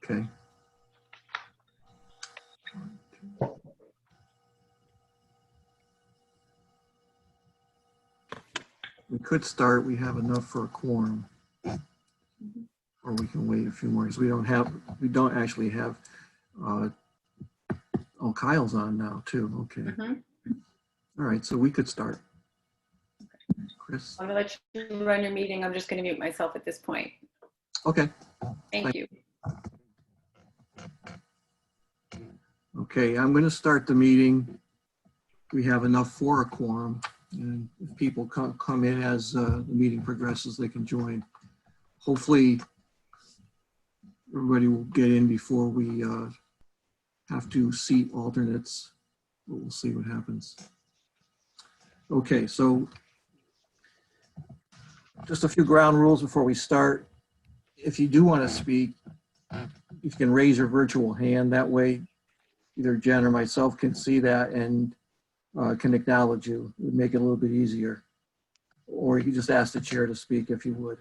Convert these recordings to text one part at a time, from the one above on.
Okay. We could start. We have enough for a quorum. Or we can wait a few more because we don't actually have, oh, Kyle's on now too. Okay. All right, so we could start. Chris? I'm gonna let you run your meeting. I'm just gonna mute myself at this point. Okay. Thank you. Okay, I'm going to start the meeting. We have enough for a quorum, and if people come in as the meeting progresses, they can join. Hopefully, everybody will get in before we have to seat alternates, but we'll see what happens. Okay, so just a few ground rules before we start. If you do want to speak, you can raise your virtual hand. That way, either Jen or myself can see that and can acknowledge you. It would make it a little bit easier. Or you can just ask the chair to speak if you would.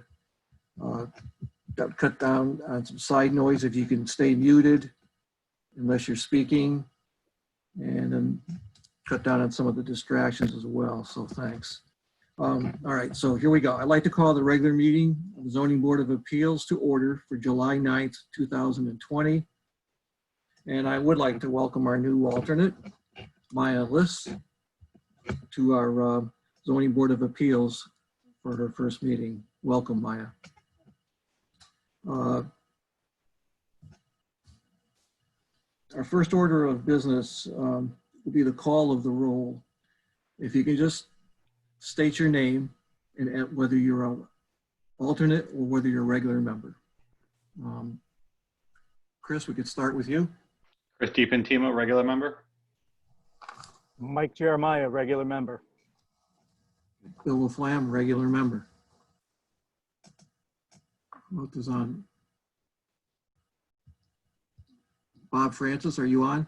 That would cut down on some side noise if you can stay muted unless you're speaking, and then cut down on some of the distractions as well. So thanks. All right, so here we go. I'd like to call the regular meeting of the Zoning Board of Appeals to order for July 9th, 2020. And I would like to welcome our new alternate, Maya Liss, to our Zoning Board of Appeals for her first meeting. Welcome, Maya. Our first order of business will be the call of the roll. If you can just state your name and whether you're an alternate or whether you're a regular member. Chris, we could start with you. Chris DiPantimo, regular member. Mike Jeremiah, regular member. Bill LaFlamme, regular member. What is on? Bob Francis, are you on?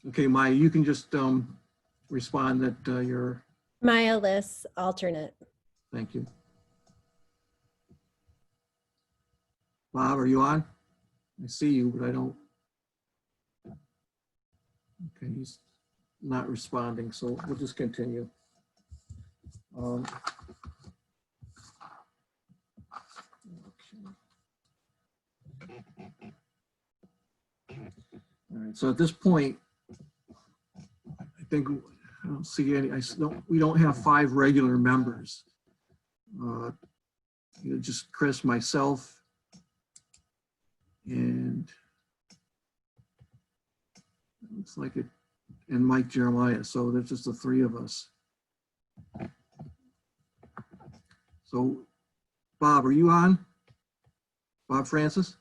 Okay, Maya, you can just respond that you're. Maya Liss, alternate. Thank you. Bob, are you on? I see you, but I don't. Okay, he's not responding, so we'll just continue. Okay. All right, so at this point, I think I don't see any, we don't have 5 regular members. Just Chris, myself, and it looks like it, and Mike Jeremiah. So there's just the 3 of us. So Bob, are you on? Bob Francis?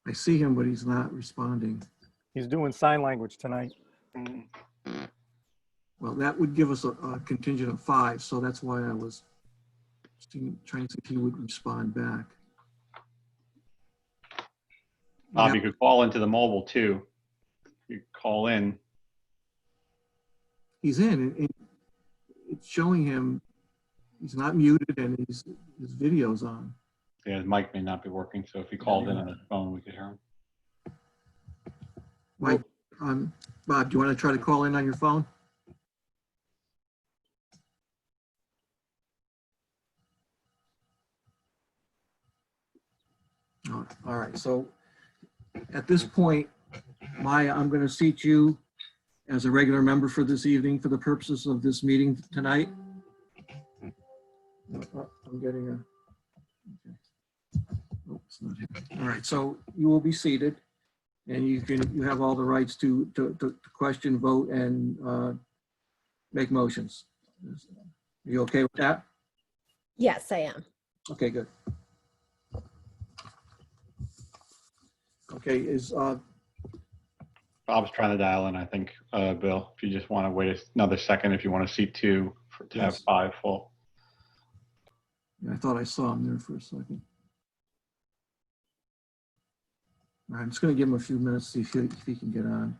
I see him, but he's not responding. He's doing sign language tonight. Well, that would give us a contingent of 5. So that's why I was trying to see if he would respond back. Bob, you could call into the mobile too. You call in. He's in. It's showing him he's not muted and his video's on. Yeah, his mic may not be working, so if he called in on his phone, we could hear him. Mike, Bob, do you want to try to call in on your phone? Oh, all right, so at this point, Maya, I'm going to seat you as a regular member for this evening for the purposes of this meeting tonight. I'm getting a, okay. Oh, it's not here. All right, so you will be seated and you have all the rights to question, vote, and make motions. Are you okay with that? Yes, I am. Okay, good. Okay, Bob's trying to dial in, I think, Bill, if you just want to wait another second, if you want to seat 2 to have 5 full. I thought I saw him there for a second. All right, I'm just going to give him a few minutes to see if he can get on.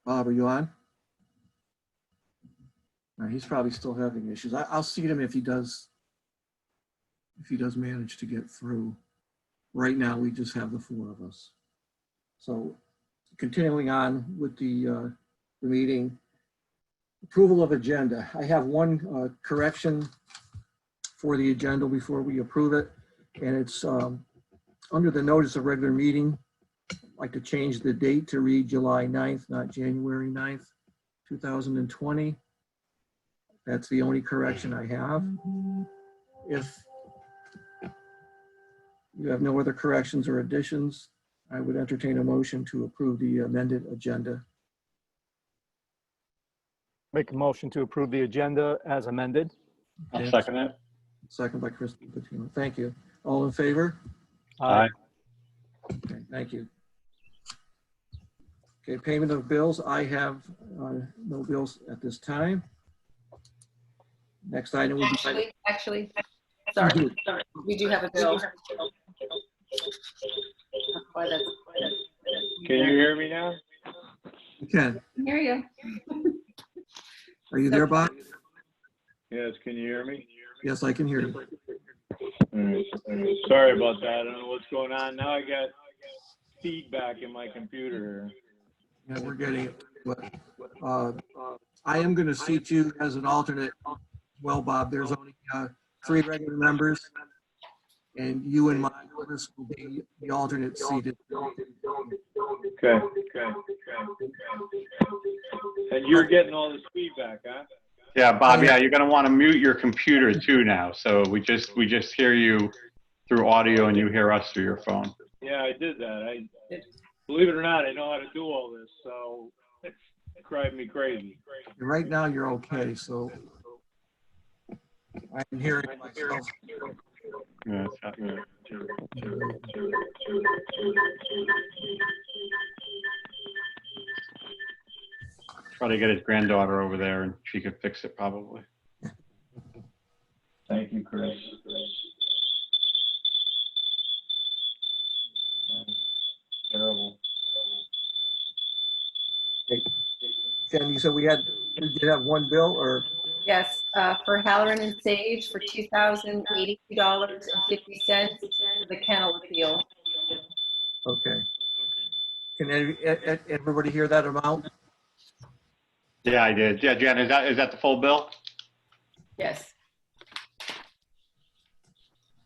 Bob, are you on? All right, he's probably still having issues. I'll seat him if he does manage to get through. Right now, we just have the four of us. So continuing on with the meeting, approval of agenda. I have one correction for the agenda before we approve it. And it's under the notice of regular meeting. I'd like to change the date to read July 9th, not January 9th, 2020. That's the only correction I have. If you have no other corrections or additions, I would entertain a motion to approve the amended agenda. Make a motion to approve the agenda as amended. I'll second it. Second by Kristen Patino. Thank you. All in favor? Aye. Okay, thank you. Okay, payment of bills. I have no bills at this time. Next item would be. Actually, sorry, we do have a bill. Can you hear me now? You can. Hear you. Are you there, Bob? Yes, can you hear me? Yes, I can hear you. All right. Sorry about that. I don't know what's going on. Now I got feedback in my computer. Yeah, we're getting it. But I am going to seat you as an alternate. Well, Bob, there's only 3 regular members, and you and my Willis will be the alternate seated. Okay. And you're getting all this feedback, huh? Yeah, Bob, yeah, you're gonna want to mute your computer too now. So we just hear you through audio and you hear us through your phone. Yeah, I did that. Believe it or not, I know how to do all this, so it's driving me crazy. Right now, you're okay, so I'm hearing myself. Yeah, it's happening. Try to get his granddaughter over there and she could fix it probably. Thank you, Chris. Terrible. Jen, you said we did have one bill, or? Yes, for Halloran and Sage for $2,082.50 for the kennel appeal. Okay. Can everybody hear that amount? Yeah, I did. Yeah, Jen, is that the full bill? Yes.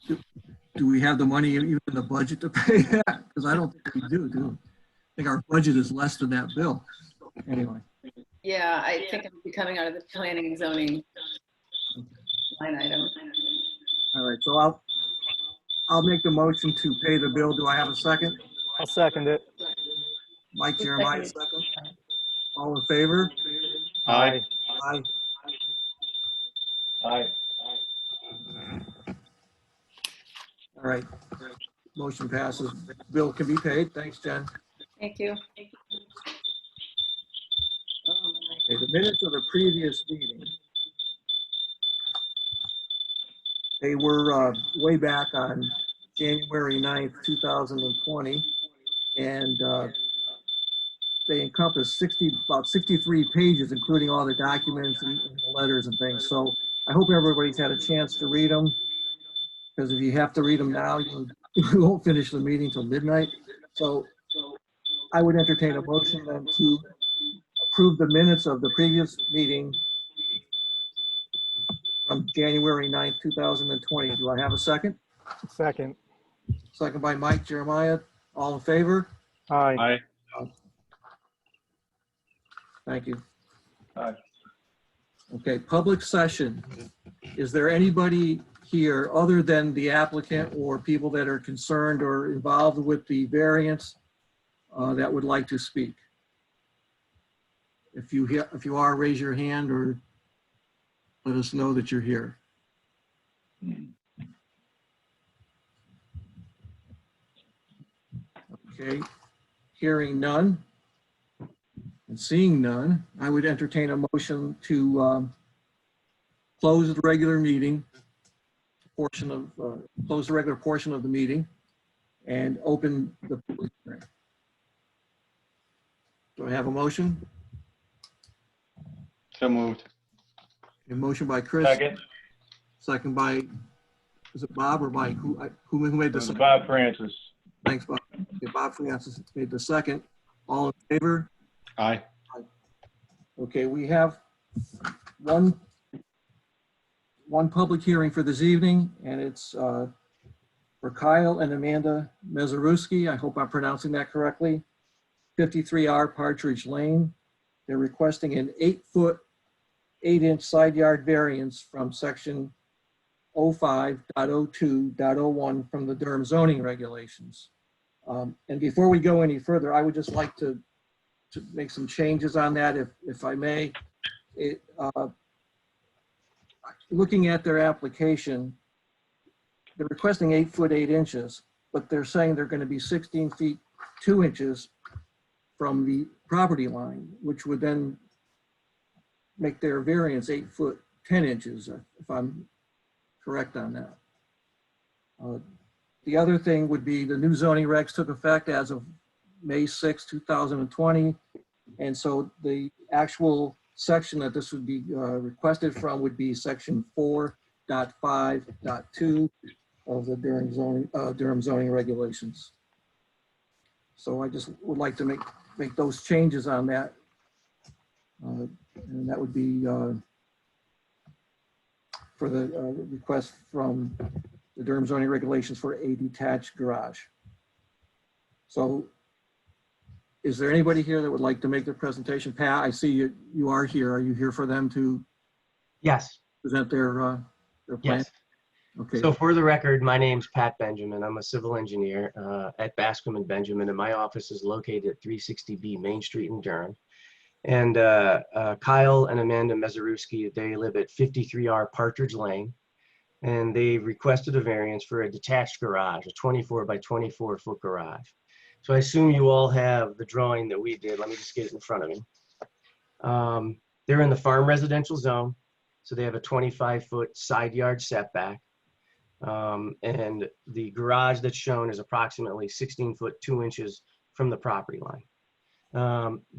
Do we have the money even in the budget to pay that? Because I don't think we do. I think our budget is less than that bill. Anyway. Yeah, I think it'll be coming out of the planning and zoning line item. All right, so I'll make the motion to pay the bill. Do I have a second? I'll second it. Mike Jeremiah, second. All in favor? Aye. Aye. Aye. All right. Motion passes. Bill can be paid. Thanks, Jen. Thank you. Okay, the minutes of the previous meeting. They were way back on January 9th, 2020. And they encompass about 63 pages, including all the documents and the letters and things. So I hope everybody's had a chance to read them, because if you have to read them now, you won't finish the meeting till midnight. So I would entertain a motion then to approve the minutes of the previous meeting from January 9th, 2020. Do I have a second? Second. Second by Mike Jeremiah. All in favor? Aye. Aye. Thank you. Aye. Okay, public session. Is there anybody here other than the applicant or people that are concerned or involved with the variance that would like to speak? If you are, raise your hand or let us know that you're here. Okay, hearing none and seeing none, I would entertain a motion to close the regular meeting portion of, close the regular portion of the meeting and open the public hearing. Do I have a motion? So moved. A motion by Chris, Second, second by, is it Bob or Mike? Who made the second? Bob Francis. Thanks, Bob. Okay, Bob Francis made the second. All in favor? Aye. Okay, we have one public hearing for this evening, and it's for Kyle and Amanda Mezaruski. I hope I'm pronouncing that correctly. 53R Partridge Lane. They're requesting an 8-foot, 8-inch side yard variance from section 05.02.01 from the Durham zoning regulations. And before we go any further, I would just like to make some changes on that, if I may. Looking at their application, they're requesting 8 foot 8 inches, but they're saying they're going to be 16 feet 2 inches from the property line, which would then make their variance 8 foot 10 inches, if I'm correct on that. The other thing would be the new zoning regs took effect as of May 6, 2020. And so the actual section that this would be requested from would be section 4.5.2 of the Durham zoning regulations. So I just would like to make those changes on that. And that would be for the request from the Durham zoning regulations for a detached garage. So is there anybody here that would like to make their presentation? Pat, I see you are here. Are you here for them to Yes, present their plan? yes. Okay. So for the record, my name's Pat Benjamin. I'm a civil engineer at Bascom and Benjamin, and my office is located at 360B Main Street in Durham. And Kyle and Amanda Mezaruski, they live at 53R Partridge Lane, and they requested a variance for a detached garage, a 24 by 24 foot garage. So I assume you all have the drawing that we did. Let me just get it in front of me. They're in the farm residential zone, so they have a 25-foot side yard setback. And the garage that's shown is approximately 16 foot 2 inches from the property line.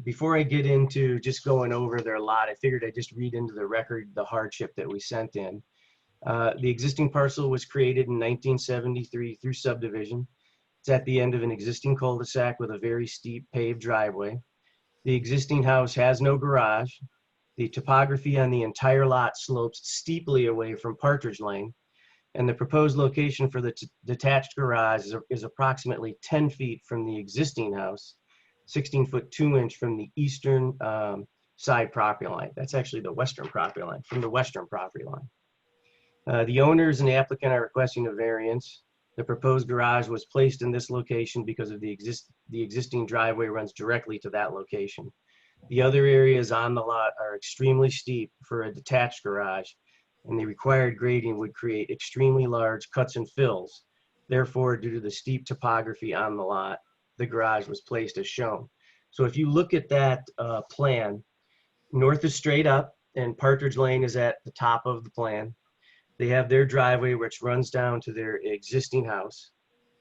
Before I get into just going over their lot, I figured I'd just read into the record the hardship that we sent in. The existing parcel was created in 1973 through subdivision. It's at the end of an existing cul-de-sac with a very steep paved driveway. The existing house has no garage. The topography on the entire lot slopes steeply away from Partridge Lane, and the proposed location for the detached garage is approximately 10 feet from the existing house, 16 foot 2 inch from the eastern side property line. That's actually the western property line, from the western property line. The owners and the applicant are requesting a variance. The proposed garage was placed in this location because of the existing driveway runs directly to that location. The other areas on the lot are extremely steep for a detached garage, and the required grading would create extremely large cuts and fills. Therefore, due to the steep topography on the lot, the garage was placed as shown. So if you look at that plan, north is straight up and Partridge Lane is at the top of the plan. They have their driveway, which runs down to their existing house.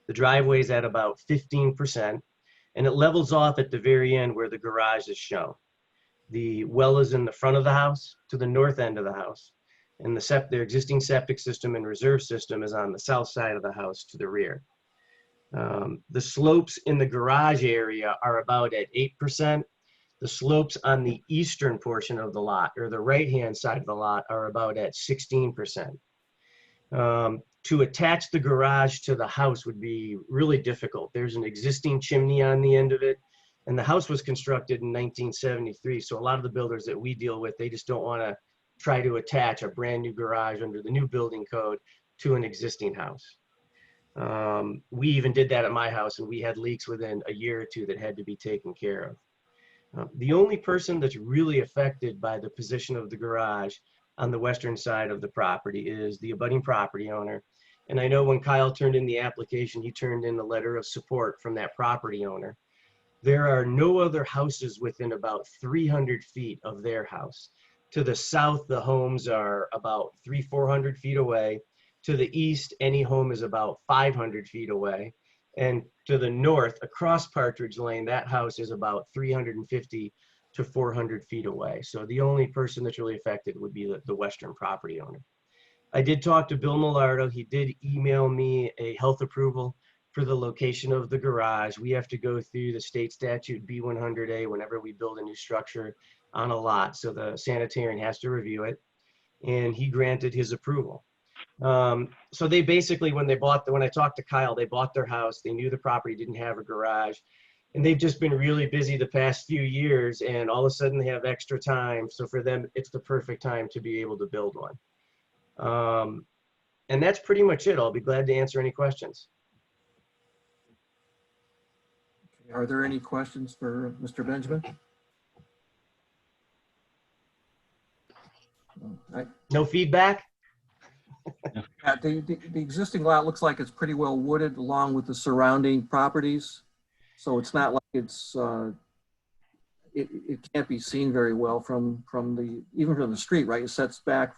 The driveway is at about 15%, and it levels off at the very end where the garage is shown. The well is in the front of the house to the north end of the house, and their existing septic system and reserve system is on the south side of the house to the rear. The slopes in the garage area are about at 8%. The slopes on the eastern portion of the lot, or the right-hand side of the lot, are about at 16%. To attach the garage to the house would be really difficult. There's an existing chimney on the end of it, and the house was constructed in 1973. So a lot of the builders that we deal with, they just don't want to try to attach a brand new garage under the new building code to an existing house. We even did that at my house, and we had leaks within a year or two that had to be taken care of. The only person that's really affected by the position of the garage on the western side of the property is the abutting property owner. And I know when Kyle turned in the application, he turned in a letter of support from that property owner. There are no other houses within about 300 feet of their house. To the south, the homes are about 300-400 feet away. To the east, any home is about 500 feet away. And to the north, across Partridge Lane, that house is about 350 to 400 feet away. So the only person that's really affected would be the western property owner. I did talk to Bill Millardo. He did email me a health approval for the location of the garage. We have to go through the state statute B100A whenever we build a new structure on a lot. So the sanitarian has to review it, and he granted his approval. So they basically, when I talked to Kyle, they bought their house. They knew the property didn't have a garage, and they've just been really busy the past few years, and all of a sudden they have extra time. So for them, it's the perfect time to be able to build one. And that's pretty much it. I'll be glad to answer any questions. Are there any questions for Mr. Benjamin? No feedback? The existing lot looks like it's pretty well wooded along with the surrounding properties. So it's not like it's, it can't be seen very well from even from the street, right? It sets back,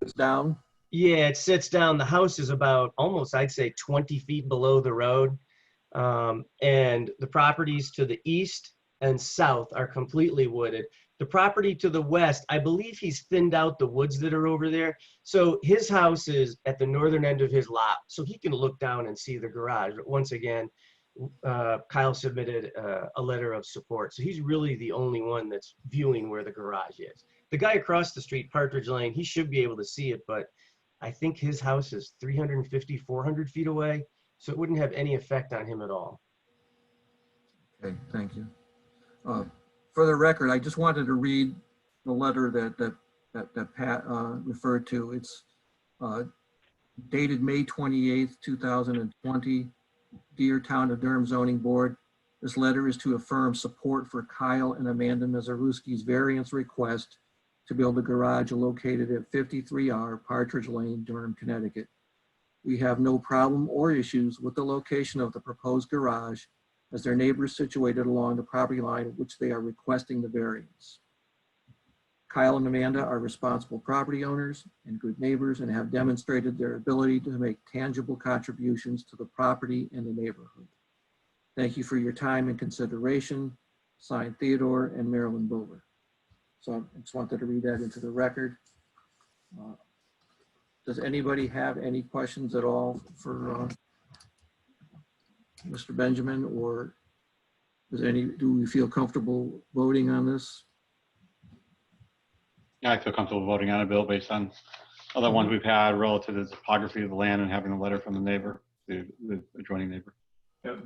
it's down. Yeah, it sits down. The house is about almost, I'd say, 20 feet below the road. And the properties to the east and south are completely wooded. The property to the west, I believe he's thinned out the woods that are over there. So his house is at the northern end of his lot, so he can look down and see the garage. But once again, Kyle submitted a letter of support. So he's really the only one that's viewing where the garage is. The guy across the street, Partridge Lane, he should be able to see it, but I think his house is 350, 400 feet away. So it wouldn't have any effect on him at all. Okay, thank you. For the record, I just wanted to read the letter that Pat referred to. It's dated May 28th, 2020. Dear Town of Durham Zoning Board, this letter is to affirm support for Kyle and Amanda Mazeruski's variance request to build a garage located at 53R Partridge Lane, Durham, Connecticut. We have no problem or issues with the location of the proposed garage, as their neighbors situated along the property line which they are requesting the variance. Kyle and Amanda are responsible property owners and good neighbors and have demonstrated their ability to make tangible contributions to the property and the neighborhood. Thank you for your time and consideration. Signed, Theodore and Marilyn Bover. So I just wanted to read that into the record. Does anybody have any questions at all for Mr. Benjamin, or do we feel comfortable voting on this? Yeah, I feel comfortable voting on a bill based on other ones we've had relative to the topography of the land and having a letter from the neighbor, the adjoining neighbor. Yep.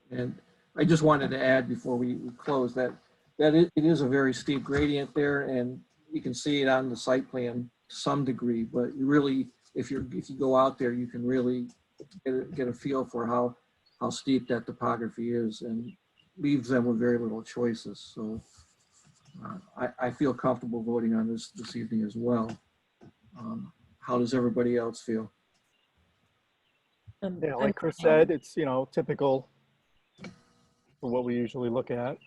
And I just wanted to add before we close that it is a very steep gradient there, and you can see it on the site plan to some degree, but you really, if you go out there, you can really get a feel for how steep that topography is, and leaves them with very little choices. So I feel comfortable voting on this evening as well. How does everybody else feel? Yeah, like Chris said, it's, typical for what we usually look at.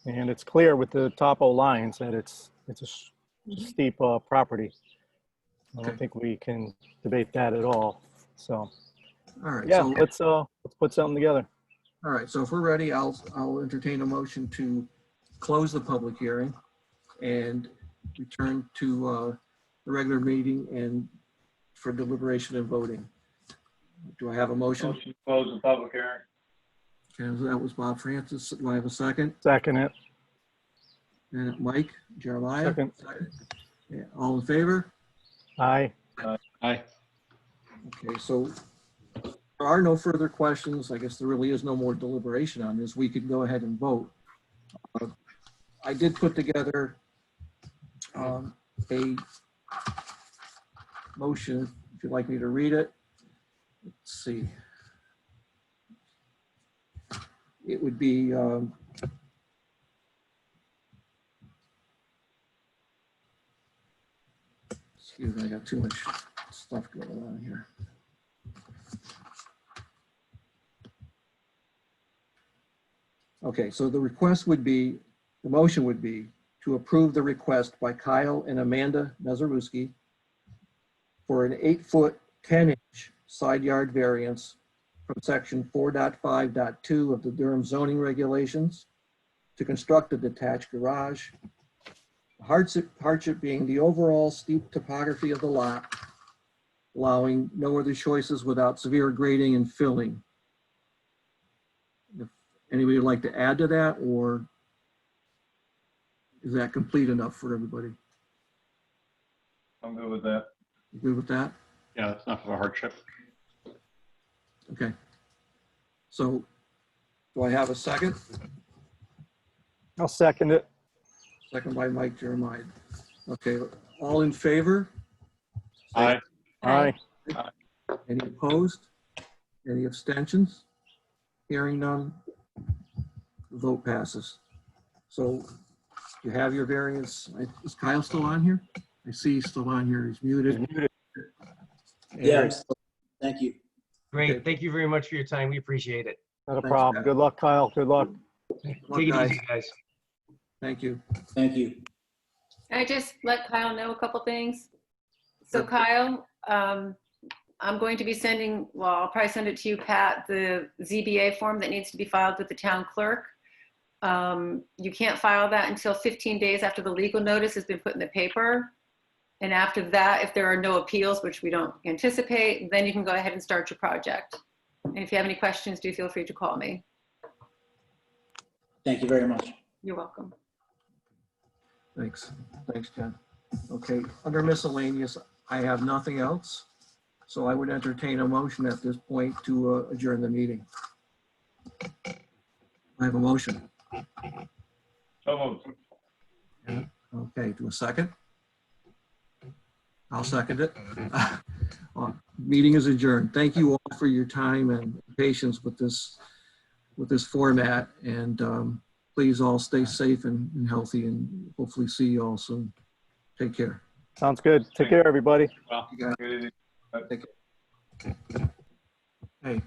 And it's clear with the topo lines that it's a steep property. I don't think we can debate that at all. So, All right. yeah, So, let's put something together. all right. So if we're ready, I'll entertain a motion to close the public hearing and return to the regular meeting and for deliberation and voting. Do I have a motion? Motion to close the public hearing. Okay, that was Bob Francis. Do I have a second? Second it. And Mike, Jeremiah? Second. Yeah, all in favor? Aye. Aye. Okay, so there are no further questions. I guess there really is no more deliberation on this. We could go ahead and vote. I did put together a motion, if you'd like me to read it. Let's see. It would be excuse me, I got too much stuff going on here. Okay, so the motion would be to approve the request by Kyle and Amanda Mazeruski for an 8-foot, 10-inch side yard variance from section 4.5.2 of the Durham zoning regulations to construct a detached garage. Hardship being the overall steep topography of the lot, allowing no other choices without severe grading and filling. If anybody would like to add to that, or is that complete enough for everybody? I'm good with that. You good with that? Yeah, that's enough of a hardship. Okay. So do I have a second? I'll second it. Second by Mike Jeremiah. Okay, all in favor? Aye. Aye. Any opposed? Any abstentions? Hearing none, the vote passes. So you have your variance. Is Kyle still on here? I see he's still on here. He's muted. Yeah, And- thank you. Great. Thank you very much for your time. We appreciate it. Not a Thanks, problem. Pat. Good luck, Kyle. Good luck. Take luck, it guys. easy, guys. Thank you. Thank you. Can I just let Kyle know a couple things? So Sure. Kyle, I'm going to be sending, well, I'll probably send it to you, Pat, the ZBA form that needs to be filed with the town clerk. You can't file that until 15 days after the legal notice has been put in the paper. And after that, if there are no appeals, which we don't anticipate, then you can go ahead and start your project. And if you have any questions, do feel free to call me. Thank you very much. You're welcome. Thanks. Thanks, Jen. Okay, under miscellaneous, I have nothing else. So I would entertain a motion at this point to adjourn the meeting. I have a motion. So moved. Okay, to a second? I'll second it. Meeting is adjourned. Thank you all for your time and patience with this format. And please all stay safe and healthy, and hopefully see you all soon. Take care. Sounds good. Take care, everybody. Well, You got Good evening. it. Hey.